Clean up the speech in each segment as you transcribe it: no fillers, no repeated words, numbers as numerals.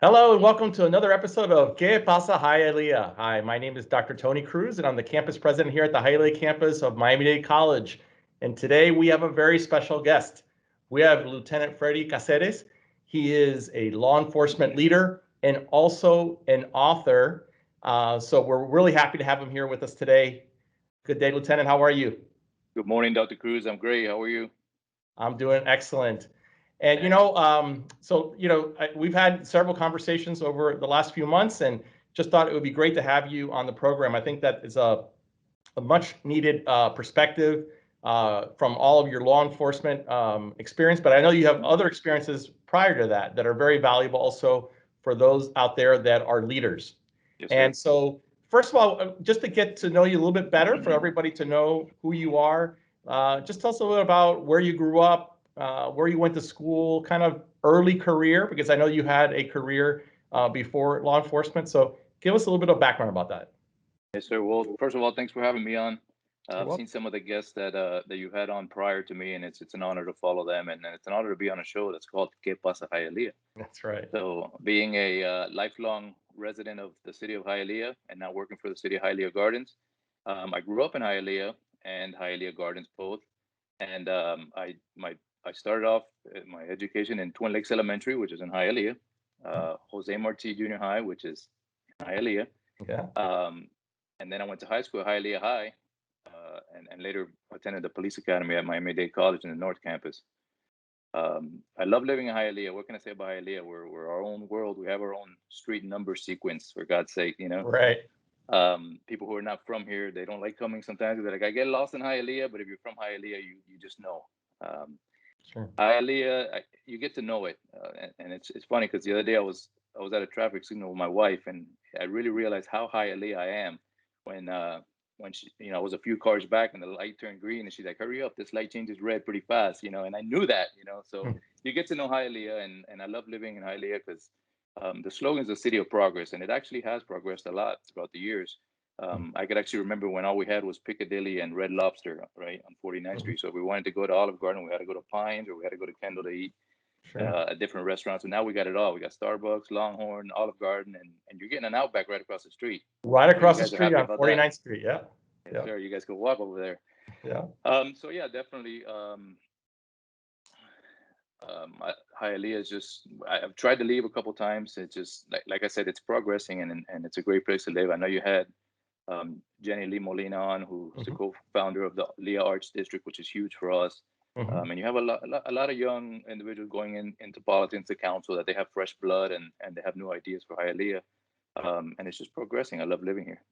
Hello and welcome to another episode of Que Pasa Hialeah. Hi, my name is Dr. Tony Cruz and I'm the campus president here at the Hialeah campus of Miami-Dade College. And today we have a very special guest. We have Lieutenant Freddy Caceres. He is a law enforcement leader and also an author. So we're really happy to have him here with us today. Good day, Lieutenant. How are you? Good morning, Dr. Cruz. I'm great. How are you? I'm doing excellent. And we've had several conversations over the last few months, and just thought it would be great to have you on the program. I think that is a much needed perspective from all of your law enforcement experience. But I know you have other experiences prior to that that are very valuable also for those out there that are leaders. Yes, sir. And so, first of all, just to get to know you a little bit better, for everybody to know who you are, just tell us a little bit about where you grew up, where you went to school, kind of early career, because I know you had a career before law enforcement. So give us a little bit of background about that. Yes, sir. Well, first of all, thanks for having me on. You're I've welcome. seen some of the guests that you had on prior to me, and it's an honor to follow them, and it's an honor to be on a show that's called Que Pasa Hialeah. That's right. So, being a lifelong resident of the city of Hialeah and now working for the city of Hialeah Gardens, I grew up in Hialeah and Hialeah Gardens both, and I started off my education in Twin Lakes Elementary, which is in Hialeah, Jose Marti Junior High, which is in Hialeah. Yeah. Um, and then I went to high school at Hialeah High, and later attended the police academy at Miami-Dade College in the North Campus. I love living in Hialeah. What can I say about Hialeah? We're our own world. We have our own street number sequence, for God's sake, you know. Right. People who are not from here, they don't like coming sometimes. They're like, I get lost in Hialeah, but if you're from Hialeah, you just know. Um, Sure. Hialeah, you get to know it, and it's funny because the other day I was at a traffic signal with my wife, and I really realized how Hialeah I am when she, I was a few cars back and the light turned green, and she's like, "Hurry up, this light changes red pretty fast," and I knew that, so Hmm. you get to know Hialeah, and I love living in Hialeah because the slogan is the city of progress, and it actually has progressed a lot throughout the years. I could actually remember when all we had was Piccadilly and Red Lobster, right, on 49th Mhm. Street. So if we wanted to go to Olive Garden, we had to go to Pines, or we had to go to Kendall to eat Sure. at different restaurants. So now we got it all. We got Starbucks, Longhorn, Olive Garden, and you're getting an Outback right across the street. Right I'm sure you across the guys are street happy on about that. 49th Street. Yeah. Yes, Yeah. sir. You guys can walk over there. Yeah. So yeah, definitely. Hialeah is just. I've tried to leave a couple times. It's just like I said, it's progressing, and it's a great place to live. I know you had Jenny Lee Molina on, who's the Hmm. co-founder of the Leah Arts District, which is huge for us. Hmm. And you have a lot of young individuals going into politics, the council, that they have fresh blood and they have new ideas for Hialeah. And it's just progressing. I love living here.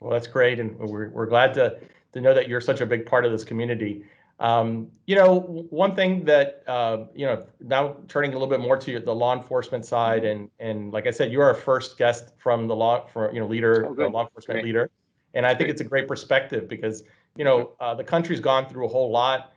Well, that's great, and we're glad to know that you're such a big part of this community. One thing that now turning a little bit more to the law enforcement side, Hmm. and like I said, you are our first guest from the law for Oh, leader, good. law That's enforcement great. leader, and I That's think great. it's a great perspective because Yes, sir. the country's gone through a whole lot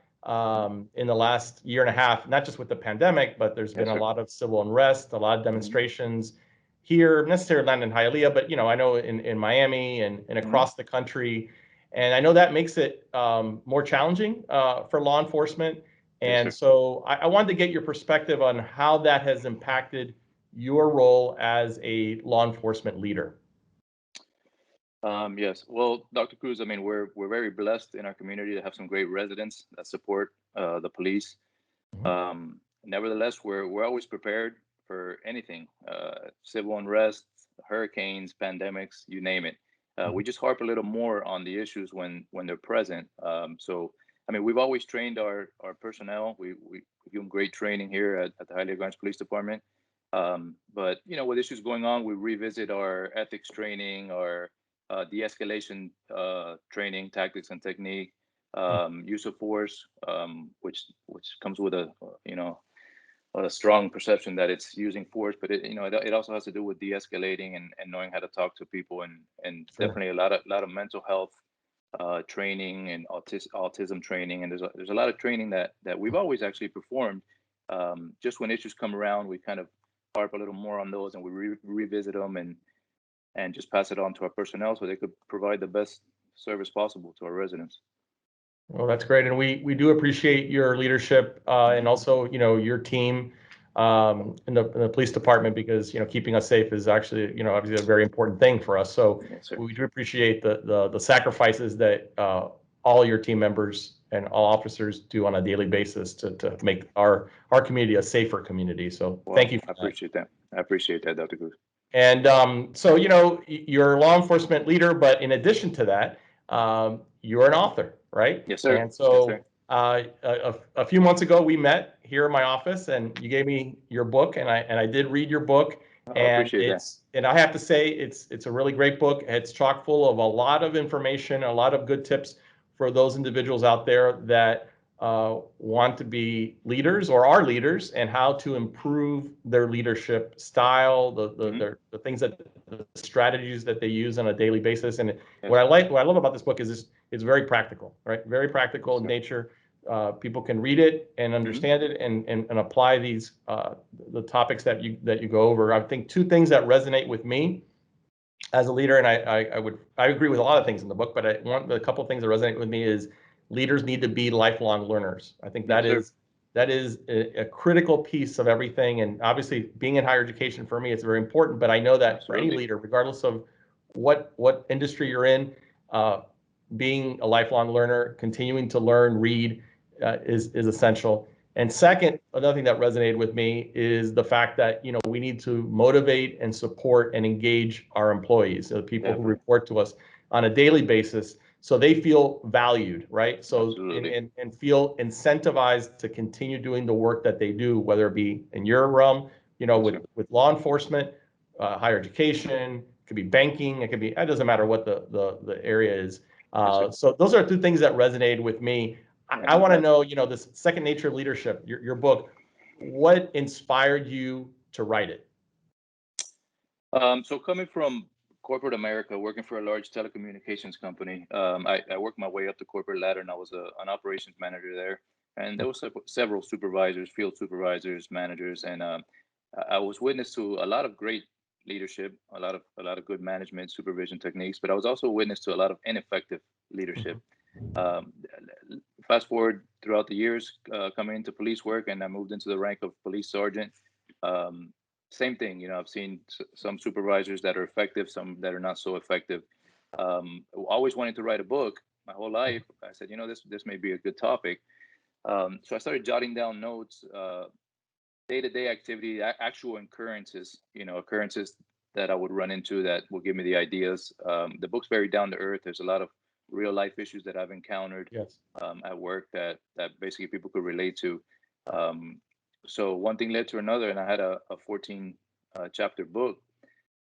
in the last year and a half, not just with the pandemic, but there's been Yes, a sir. lot of civil unrest, a lot of Hmm. demonstrations here, necessarily not in Hialeah, but I know in Miami and Hmm. across the country, and I know that makes it more challenging for law enforcement. Yes, And sir. so I wanted to get your perspective on how that has impacted your role as a law enforcement leader. Yes. Well, Dr. Cruz, I mean, we're very blessed in our community to have some great residents that support the police. Mhm. Nevertheless, we're always prepared for anything, civil unrest, hurricanes, pandemics, you name it. Mhm. We just harp a little more on the issues when they're present. So, I mean, we've always trained our personnel. We give them great training here at the Hialeah Gardens Police Department. But with issues going on, we revisit our ethics training, our de-escalation training, tactics and technique, use of force, which comes with a strong perception that it's using force, but it also has to do with de-escalating and knowing how to talk to people, and Sure. definitely a lot of mental health training and autism training, and there's a lot of training that we've always actually performed. Just when issues come around, we kind of harp a little more on those, and we revisit them and just pass it on to our personnel so they could provide the best service possible to our residents. Well, that's great, and we do appreciate your leadership and also your team. in the police department, because keeping us safe is actually obviously a very important thing for us. So Yes, sir. we do appreciate the sacrifices that all your team members and all officers do on a daily basis to make our community a safer community. So Well, thank you for I appreciate that. I appreciate that, Dr. Cruz. and so, you're a law enforcement leader, but in addition to that, you're an author, right? Yes, sir. And Yes, sir. so a few months ago, we met here in my office, and you gave me your book, and I did read your book, I appreciate that. and I have to say it's a really great book. It's chock full of a lot of information, a lot of good tips for those individuals out there that want to be leaders or are leaders, and how to improve their leadership style, the things that the strategies that they use on a daily basis. And Yes. what I love about this book is it's very practical, right? Very practical in nature. People can read it and understand it and apply these the topics that you go over. I think two things that resonate with me as a leader, and I agree with a lot of things in the book, but a couple of things that resonate with me is leaders need to be lifelong learners. I think that Yes, is a critical piece of everything. And obviously, being in higher education for me, it's very important. But I know that for any leader, regardless of what industry you're in, being a lifelong learner, continuing to learn, read, is essential. And second, another thing that resonated with me is the fact that we need to motivate and support and engage our employees, the people who report to us on a daily basis, so they feel valued, right? So and feel incentivized to continue doing the work that they do, whether it be in your realm, with law enforcement, higher education, it could be banking, it doesn't matter what the area is. So those are two things that resonated with me. I want to know, this Second Nature Leadership, your book, what inspired you to write it? So coming from corporate America, working for a large telecommunications company, I worked my way up the corporate ladder, and I was an operations manager there. And there was several supervisors, field supervisors, managers, and I was witness to a lot of great leadership, a lot of good management supervision techniques, but I was also witness to a lot of ineffective leadership. Fast forward throughout the years, coming into police work, and I moved into the rank of police sergeant. Same thing, I've seen some supervisors that are effective, some that are not so effective. Always wanting to write a book my whole life. I said, this may be a good topic. So I started jotting down notes, day-to-day activity, actual occurrences, occurrences that I would run into that will give me the ideas. The book's very down to earth. There's a lot of real life issues that I've encountered at work that basically people could relate to. So one thing led to another, and I had a 14 chapter book.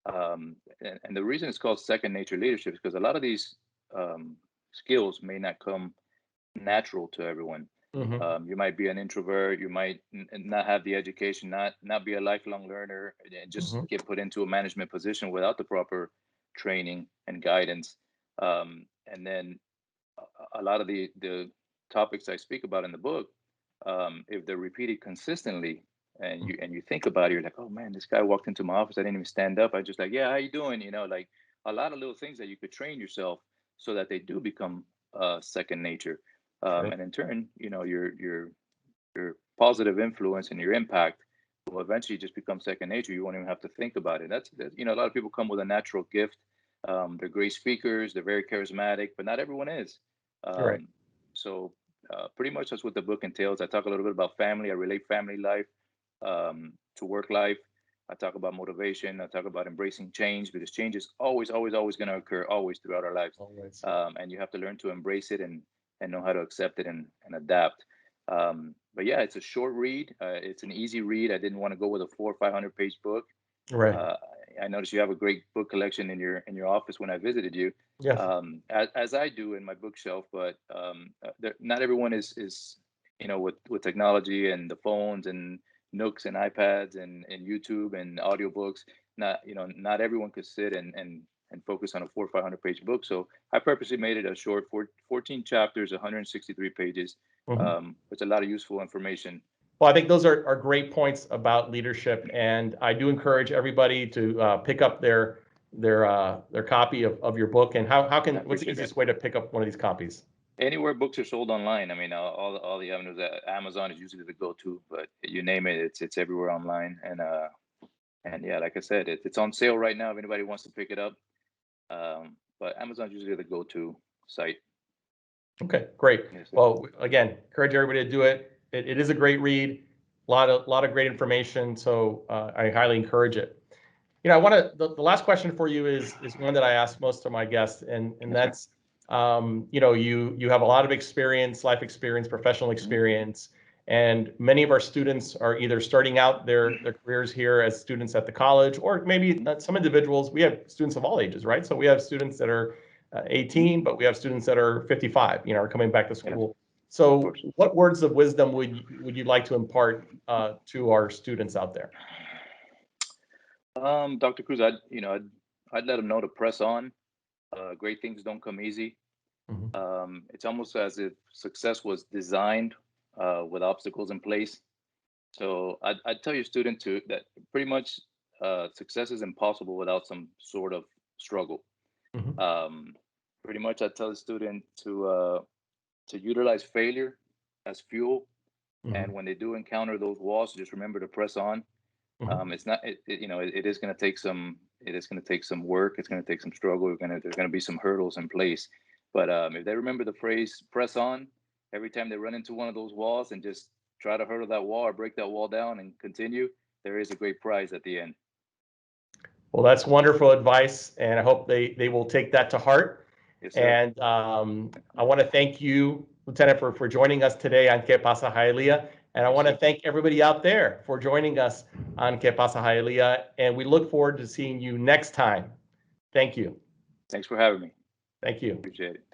And the reason it's called Second Nature Leadership is because a lot of these skills may not come natural to everyone. You might be an introvert, you might not have the education, not be a lifelong learner, and just get put into a management position without the proper training and guidance. And then a lot of the topics I speak about in the book, if they're repeated consistently, and you think about it, you're like, oh man, this guy walked into my office, I didn't even stand up. I just like, yeah, how you doing? Like a lot of little things that you could train yourself so that they do become second nature. And in turn, your positive influence and your impact will eventually just become second nature. You won't even have to think about it. That's a lot of people come with a natural gift. They're great speakers, they're very charismatic, but not everyone is. So pretty much that's what the book entails. I talk a little bit about family. I relate family life to work life. I talk about motivation. I talk about embracing change, because change is always going to occur, always throughout our lives. And you have to learn to embrace it and know how to accept it and adapt. But yeah, it's a short read. It's an easy read. I didn't want to go with a 400 or 500 page book. I noticed you have a great book collection in your office when I visited you, as I do in my bookshelf. But not everyone is with technology and the phones and Nooks and iPads and YouTube and audiobooks. Not everyone could sit and focus on a 400 or 500 page book. So I purposely made it a short 14 chapters, 163 pages. It's a lot of useful information. Well, I think those are great points about leadership, and I do encourage everybody to pick up their copy of your book. And what's the easiest way to pick up one of these copies? Anywhere books are sold online. I mean, all the avenues. Amazon is usually the go-to, but you name it, it's everywhere online. And yeah, like I said, it's on sale right now if anybody wants to pick it up. But Amazon's usually the go-to site. Okay, great. Yes, sir. Well, again, encourage everybody to do it. It is a great read, lot of great information. So I highly encourage it. You know, I want to, the last question for you is one that I ask most of my guests, and that's, you know, you have a lot of experience, life experience, professional experience, and many of our students are either starting out their careers here as students at the college, or maybe some individuals. We have students of all ages, right? So we have students that are 18, but we have students that are 55, you know, are coming back to school. So what words of wisdom would you like to impart to our students out there? Dr. Cruz, I'd let them know to press on. Great things don't come easy. It's almost as if success was designed with obstacles in place. So I'd tell your student that pretty much success is impossible without some sort of struggle. Pretty much I'd tell the student to utilize failure as fuel. And when they do encounter those walls, just remember to press on. It's not, it is going to take some, work. It's going to take some struggle. There's going to be some hurdles in place. But if they remember the phrase "press on" every time they run into one of those walls, and just try to hurdle that wall or break that wall down and continue, there is a great prize at the end. Well, that's wonderful advice, and I hope they will take that to heart. Yes, sir. And I want to thank you, Lieutenant, for joining us today on Que Pasa Hialeah. And I want to thank everybody out there for joining us on Que Pasa Hialeah. And we look forward to seeing you next time. Thank you. Thanks for having me. Thank you. Appreciate it.